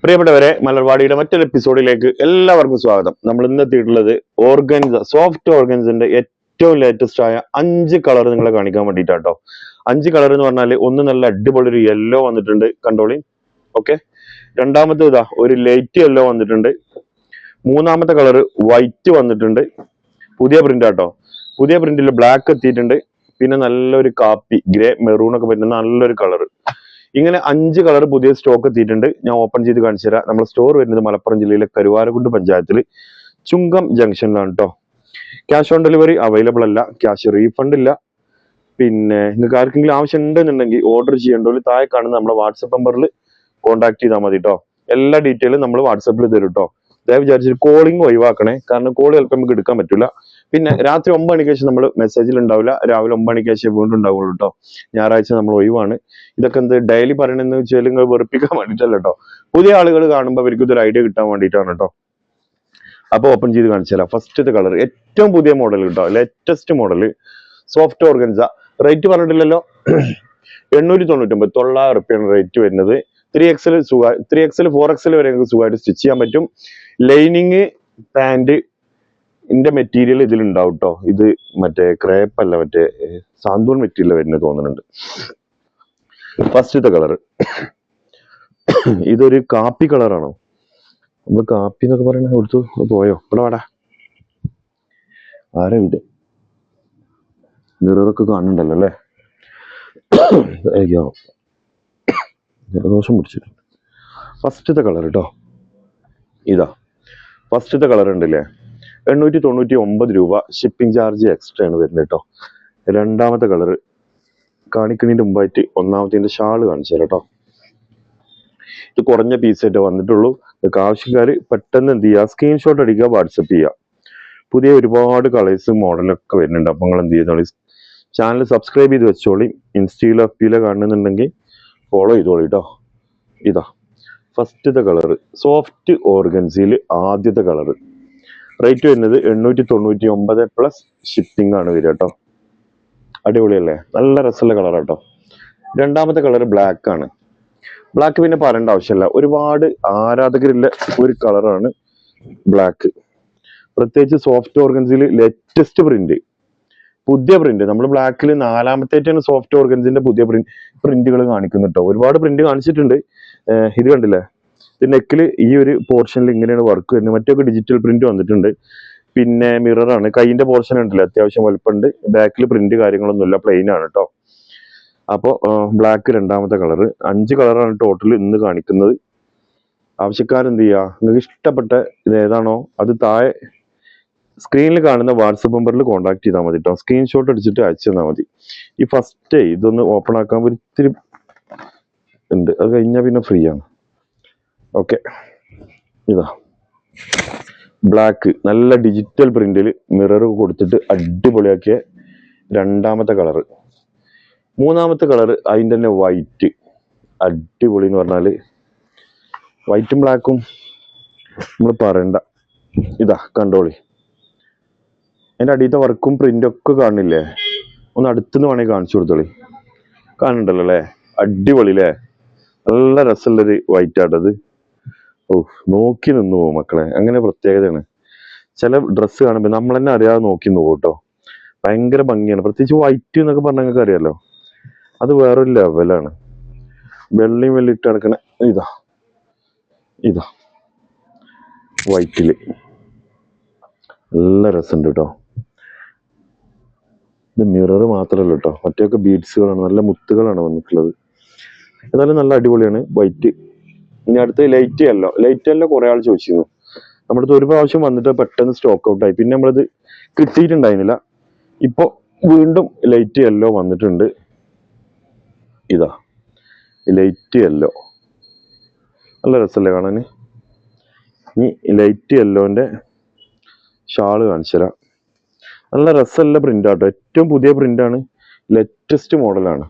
പ്രിയപ്പെട്ടവരെ, മലർവാടിയുടെ മറ്റൊരു എപ്പിസോഡിലേക്ക് എല്ലാവർക്കും സ്വാഗതം. നമ്മൾ ഇന്ന് എത്തിയിട്ടുള്ളത് ഓർഗൻസ, സോഫ്റ്റ് ഓർഗൻസിന്റെ ഏറ്റവും ലേറ്റസ്റ്റ് ആയ 5 കളർ നിങ്ങളെ കാണിക്കാൻ വേണ്ടിയിട്ടാട്ടോ. 5 കളർ എന്ന് പറഞ്ഞാൽ ഒന്ന് നല്ല അടിപൊളി ഒരു യെല്ലോ വന്നിട്ടുണ്ട്, കണ്ടോളി. ഓക്കെ, രണ്ടാമത്തെ ഇതാ ഒരു ലൈറ്റ് യെല്ലോ വന്നിട്ടുണ്ട്. മൂന്നാമത്തെ കളർ വൈറ്റ് വന്നിട്ടുണ്ട്, പുതിയ പ്രിന്റ് ആട്ടോ. പുതിയ പ്രിന്റിൽ ബ്ലാക്ക് എത്തിയിട്ടുണ്ട്. പിന്നെ നല്ലൊരു കാപ്പി, ഗ്രേ, മെറൂൺ ഒക്കെ പറ്റുന്ന നല്ലൊരു കളർ. ഇങ്ങനെ 5 കളർ പുതിയ സ്റ്റോക്ക് എത്തിയിട്ടുണ്ട്. ഞാൻ ഓപ്പൺ ചെയ്ത് കാണിച്ചു തരാം. നമ്മുടെ സ്റ്റോർ വരുന്നത് മലപ്പുറം ജില്ലയിലെ കരുവാരക്കുണ്ട് പഞ്ചായത്തിൽ ചുങ്കം ജംഗ്ഷനിലാണ് കേട്ടോ. ക്യാഷ് ഓൺ ഡെലിവറി അവൈലബിൾ അല്ല, ക്യാഷ് റീഫണ്ട് ഇല്ല. പിന്നെ നിങ്ങൾക്ക് ആർക്കെങ്കിലും ആവശ്യം ഉണ്ടെന്നുണ്ടെങ്കിൽ ഓർഡർ ചെയ്യേണ്ടത് താഴെ കാണുന്ന നമ്മുടെ വാട്സപ്പ് നമ്പറിൽ കോൺടാക്ട് ചെയ്താൽ മതി കേട്ടോ. എല്ലാ ഡീറ്റെയിലും നമ്മൾ വാട്സപ്പിൽ തരും കേട്ടോ. ദയവ് വിചാരിച്ചിട്ട് കോളിംഗ് ഒഴിവാക്കണേ, കാരണം കോൾ ചിലപ്പോൾ നമുക്ക് എടുക്കാൻ പറ്റില്ല. പിന്നെ രാത്രി 9 മണിക്ക് ശേഷം നമ്മൾ മെസ്സേജിൽ ഉണ്ടാവില്ല, രാവിലെ 9 മണിക്ക് ശേഷം വീണ്ടും ഉണ്ടാവുള്ളൂ കേട്ടോ. ഞായറാഴ്ച നമ്മൾ ഒഴിവാണ്. ഇതൊക്കെ എന്ത് ഡെയിലി പറയണെന്ന് വെച്ചാൽ നിങ്ങൾ വെറുപ്പിക്കാൻ വേണ്ടിയിട്ടല്ല കേട്ടോ. പുതിയ ആളുകൾ കാണുമ്പോൾ അവർക്ക് ഇതൊരു ഐഡിയ കിട്ടാൻ വേണ്ടിയിട്ടാണ് കേട്ടോ. അപ്പൊ ഓപ്പൺ ചെയ്ത് കാണിച്ചു തരാം. ഫസ്റ്റത്തെ കളർ ഏറ്റവും പുതിയ മോഡൽ കേട്ടോ, latest model soft organza. Rate പറഞ്ഞിട്ടില്ലല്ലോ, 899, 900 റുപ്യാണ് റേറ്റ് വരുന്നത്. 3XL 3XL 4XL വരെ നിങ്ങൾക്ക് സുഖമായിട്ട് സ്റ്റിച്ച് ചെയ്യാൻ പറ്റും. ലൈനിങ് പാന്റ് ഇതിന്റെ മെറ്റീരിയൽ ഇതിലുണ്ടാവും കേട്ടോ. ഇത് മറ്റേ ക്രേപ്പ് അല്ല, മറ്റേ സാന്തൂൺ മെറ്റീരിയൽ വരുന്നത് തോന്നുന്നുണ്ട്. ഫസ്റ്റത്തെ കളർ ഇതൊരു കാപ്പി കളറാണോ? നമ്മൾ കാപ്പി എന്നൊക്കെ പറയണ കൊടുത്തു പോയോ? ഇവിടെ വാടാ, ആരാ ഇവിടെ? നിറൊക്കെ കാണുന്നുണ്ടല്ലോ അല്ലേ? അയ്യോ, ജലദോഷം പിടിച്ചിട്ടുണ്ട്. ഫസ്റ്റത്തെ കളർ കേട്ടോ, ഇതാ ഫസ്റ്റത്തെ കളർ ഉണ്ടല്ലേ, 899 രൂപ. ഷിപ്പിംഗ് ചാർജ് എക്സ്ട്രാ ആണ് വരുന്നത് കേട്ടോ. രണ്ടാമത്തെ കളർ കാണിക്കുന്നതിന് മുമ്പായിട്ട് ഒന്നാമത്തെ ഷാള് കാണിച്ചു തരാം കേട്ടോ. ഇത് കുറഞ്ഞ പീസായിട്ട് വന്നിട്ടുള്ളൂ. നിങ്ങൾക്ക് ആവശ്യക്കാർ പെട്ടെന്ന് എന്ത് ചെയ്യുക, സ്ക്രീൻഷോട്ട് അടിക്കുക, വാട്സപ്പ് ചെയ്യുക. പുതിയ ഒരുപാട് കളേഴ്സ് മോഡലൊക്കെ വരുന്നുണ്ട്. അപ്പോൾ നിങ്ങൾ എന്ത് ചെയ്യുന്നോളി, ചാനൽ സബ്സ്ക്രൈബ് ചെയ്ത് വെച്ചോളി. ഇൻസ്റ്റയിലോ എഫ്ബിയിലോ കാണുന്നുണ്ടെങ്കിൽ ഫോളോ ചെയ്തോളി കേട്ടോ. ഇതാ ഫസ്റ്റത്തെ കളർ സോഫ്റ്റ് ഓർഗൻസിയിൽ ആദ്യത്തെ കളർ. റേറ്റ് വരുന്നത് 899 പ്ലസ് ഷിപ്പിംഗ് ആണ് വരിക കേട്ടോ. അടിപൊളിയല്ലേ, നല്ല രസമുള്ള കളർ കേട്ടോ. രണ്ടാമത്തെ കളർ ബ്ലാക്ക് ആണ്. ബ്ലാക്ക് പിന്നെ പറയേണ്ട ആവശ്യമില്ല, ഒരുപാട് ആരാധകരുള്ള ഒരു കളറാണ് ബ്ലാക്ക്. പ്രത്യേകിച്ച് സോഫ്റ്റ് ഓർഗൻസിൽ ലേറ്റസ്റ്റ് പ്രിന്റ്, പുതിയ പ്രിന്റ്. നമ്മൾ ബ്ലാക്കിൽ 4ാമത്തേറ്റാണ് സോഫ്റ്റ് ഓർഗൻസിന്റെ പുതിയ പ്രിന്റുകൾ കാണിക്കുന്നു കേട്ടോ. ഒരുപാട് പ്രിന്റ് കാണിച്ചിട്ടുണ്ട്. ഇത് കണ്ടില്ലേ, നെക്കിൽ ഈ ഒരു പോർഷനിൽ ഇങ്ങനെയാണ് വർക്ക് വരുന്നത്. മറ്റൊക്കെ ഡിജിറ്റൽ പ്രിന്റ് വന്നിട്ടുണ്ട്. പിന്നെ മിററാണ്, കൈയിന്റെ പോർഷൻ ഉണ്ടല്ലോ, അത്യാവശ്യം വലുപ്പമുണ്ട്. ബാക്കിൽ പ്രിന്റ് കാര്യങ്ങളൊന്നുമില്ല, പ്ലെയിൻ ആണ് കേട്ടോ. അപ്പോൾ ബ്ലാക്ക് രണ്ടാമത്തെ കളർ. 5 കളറാണ് ടോട്ടൽ ഇന്ന് കാണിക്കുന്നത്. ആവശ്യക്കാരെന്ത് ചെയ്യുക, നിങ്ങൾക്ക് ഇഷ്ടപ്പെട്ട ഇത് ഏതാണോ അത് താഴെ സ്ക്രീനിൽ കാണുന്ന വാട്സപ്പ് നമ്പറിൽ കോൺടാക്ട് ചെയ്താൽ മതി കേട്ടോ. സ്ക്രീൻഷോട്ട് അടിച്ചിട്ട് അയച്ചു തന്നാൽ മതി. ഈ ഫസ്റ്റ് ഇതൊന്ന് ഓപ്പൺ ആക്കാൻ ഒത്തിരി ഉണ്ട്, അത് കഴിഞ്ഞാൽ പിന്നെ ഫ്രീ ആണ്. ഓക്കെ, ഇതാ ബ്ലാക്ക് നല്ല ഡിജിറ്റൽ പ്രിന്റിൽ മിറർ കൊടുത്തിട്ട് അടിപൊളിയാക്കിയ രണ്ടാമത്തെ കളർ. മൂന്നാമത്തെ കളർ അതിൻ്റെ തന്നെ വൈറ്റ്. അടിപൊളി എന്ന് പറഞ്ഞാൽ വൈറ്റും ബ്ലാക്കും നമ്മൾ പറയണ്ട. ഇതാ കണ്ടോളി, അതിൻ്റെ അടിയത്തെ വർക്കും പ്രിന്റും ഒക്കെ കാണില്ലേ? ഒന്ന് അടുത്തുനിന്ന് വേണമെങ്കിൽ കാണിച്ചു കൊടുത്തോളി. കാണുന്നുണ്ടല്ലോ അല്ലേ? അടിപൊളി അല്ലേ? നല്ല രസമുള്ളൊരു വൈറ്റ് ആട്ടത്. ഓ, നോക്കി നിന്ന് പോകും മക്കളെ, അങ്ങനെ പ്രത്യേകതയാണ്. ചില ഡ്രസ്സ് കാണുമ്പോൾ നമ്മൾ തന്നെ അറിയാതെ നോക്കി നിന്ന് പോകും കേട്ടോ. ഭയങ്കര ഭംഗിയാണ്. പ്രത്യേകിച്ച് വൈറ്റ് എന്നൊക്കെ പറഞ്ഞാൽ നിങ്ങൾക്ക് അറിയാലോ, അത് വേറൊരു ലെവലാണ്. വെള്ളയും വെള്ളിട്ട് നടക്കണ ഇതാ ഇതാ വൈറ്റില് നല്ല രസമുണ്ട് കേട്ടോ. ഇത് മിറർ മാത്രമല്ല കേട്ടോ, മറ്റൊക്കെ ബീഡ്സുകളാണ്, നല്ല മുത്തുകളാണ് വന്നിട്ടുള്ളത്. ഏതായാലും നല്ല അടിപൊളിയാണ് വൈറ്റ്. ഇനി അടുത്ത് ലൈറ്റ് യെല്ലോ. ലൈറ്റ് യെല്ലോ കുറെ ആൾ ചോദിച്ചിരുന്നു. നമ്മുടെ അടുത്ത് ഒരു പ്രാവശ്യം വന്നിട്ട് പെട്ടെന്ന് സ്റ്റോക്ക് ഔട്ട് ആയി, പിന്നെ നമ്മളത് കിട്ടിയിട്ടുണ്ടായിരുന്നില്ല. ഇപ്പൊ വീണ്ടും ലൈറ്റ് യെല്ലോ വന്നിട്ടുണ്ട്. ഇതാ ലൈറ്റ് യെല്ലോ, നല്ല രസമല്ലേ കാണാൻ. ഇനി ലൈറ്റ് യെല്ലോന്റെ ഷാള് കാണിച്ചു തരാം. നല്ല രസമുള്ള പ്രിന്റ് ആട്ടോ, ഏറ്റവും പുതിയ പ്രിന്റാണ്, ലേറ്റസ്റ്റ് മോഡലാണ്.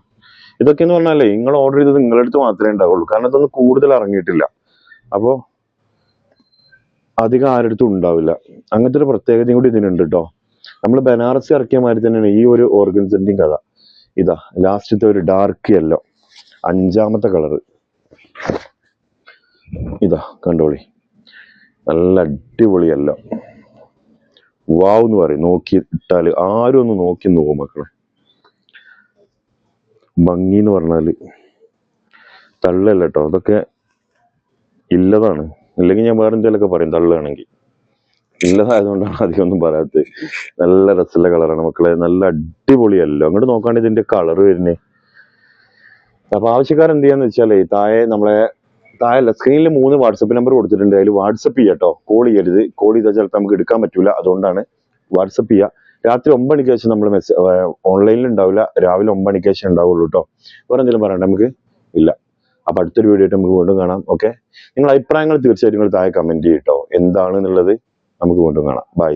ഇതൊക്കെ എന്ന് പറഞ്ഞാലേ നിങ്ങൾ ഓർഡർ ചെയ്തത് നിങ്ങളുടെ അടുത്ത് മാത്രമേ ഉണ്ടാവുള്ളൂ, കാരണം ഇതൊന്നും കൂടുതൽ ഇറങ്ങിയിട്ടില്ല. അപ്പോൾ അധികം ആരുടെ ഉണ്ടാവില്ല. അങ്ങനത്തെ ഒരു പ്രത്യേകതയും കൂടി ഇതിനുണ്ട് കേട്ടോ. നമ്മൾ ബനാറസി ഇറക്കിയ മാതിരി തന്നെയാണ് ഈ ഒരു ഓർഗൻസിന്റെയും കഥ. ഇതാ ലാസ്റ്റത്തെ ഒരു ഡാർക്ക് യെല്ലോ, 5ാമത്തെ കളർ. ഇതാ കണ്ടോളി, നല്ല അടിപൊളിയല്ല, വാവ് എന്ന് പറയും. നോക്കി ഇട്ടാല് ആരും ഒന്ന് നോക്കി നോക്കും മക്കളെ. ഭംഗി എന്ന് പറഞ്ഞാല് തള്ളല്ല കേട്ടോ, അതൊക്കെ ഇല്ലതാണ്. ഇല്ലെങ്കിൽ ഞാൻ വേറെ എന്തെങ്കിലുമൊക്കെ പറയും തള്ളുകയാണെങ്കിൽ. ഇല്ലതായതുകൊണ്ടാണ് അധികം ഒന്നും പറയാത്തത്. നല്ല രസമുള്ള കളറാണ് മക്കളെ, നല്ല അടിപൊളിയല്ലോ. അങ്ങോട്ട് നോക്കാണ്ട് ഇതിന്റെ കളർ വരുന്നേ. അപ്പൊ ആവശ്യക്കാരൻ എന്ത് ചെയ്യാന്ന് വെച്ചാലേ താഴെ സ്ക്രീനിൽ 3 വാട്സപ്പ് നമ്പർ കൊടുത്തിട്ടുണ്ട്. അതിൽ വാട്സപ്പ് ചെയ്യാട്ടോ, കോൾ ചെയ്യരുത്. കോൾ ചെയ്താൽ ചിലപ്പോൾ നമുക്ക് എടുക്കാൻ പറ്റൂല, അതുകൊണ്ടാണ് വാട്സപ്പ് ചെയ്യുക. രാത്രി 9 മണിക്ക് ശേഷം നമ്മൾ ഓൺലൈനിൽ ഉണ്ടാവില്ല, രാവിലെ 9 മണിക്ക് ശേഷം ഉണ്ടാവുള്ളൂ കേട്ടോ. വേറെ എന്തെങ്കിലും പറയണ്ട നമുക്ക്? ഇല്ല. അപ്പൊ അടുത്തൊരു വീഡിയോ ആയിട്ട് നമുക്ക് വീണ്ടും കാണാം. ഓക്കെ, നിങ്ങളുടെ അഭിപ്രായങ്ങൾ തീർച്ചയായിട്ടും നിങ്ങൾ താഴെ കമന്റ് ചെയ്യട്ടോ, എന്താണെന്നുള്ളത്. നമുക്ക് വീണ്ടും കാണാം. ബൈ.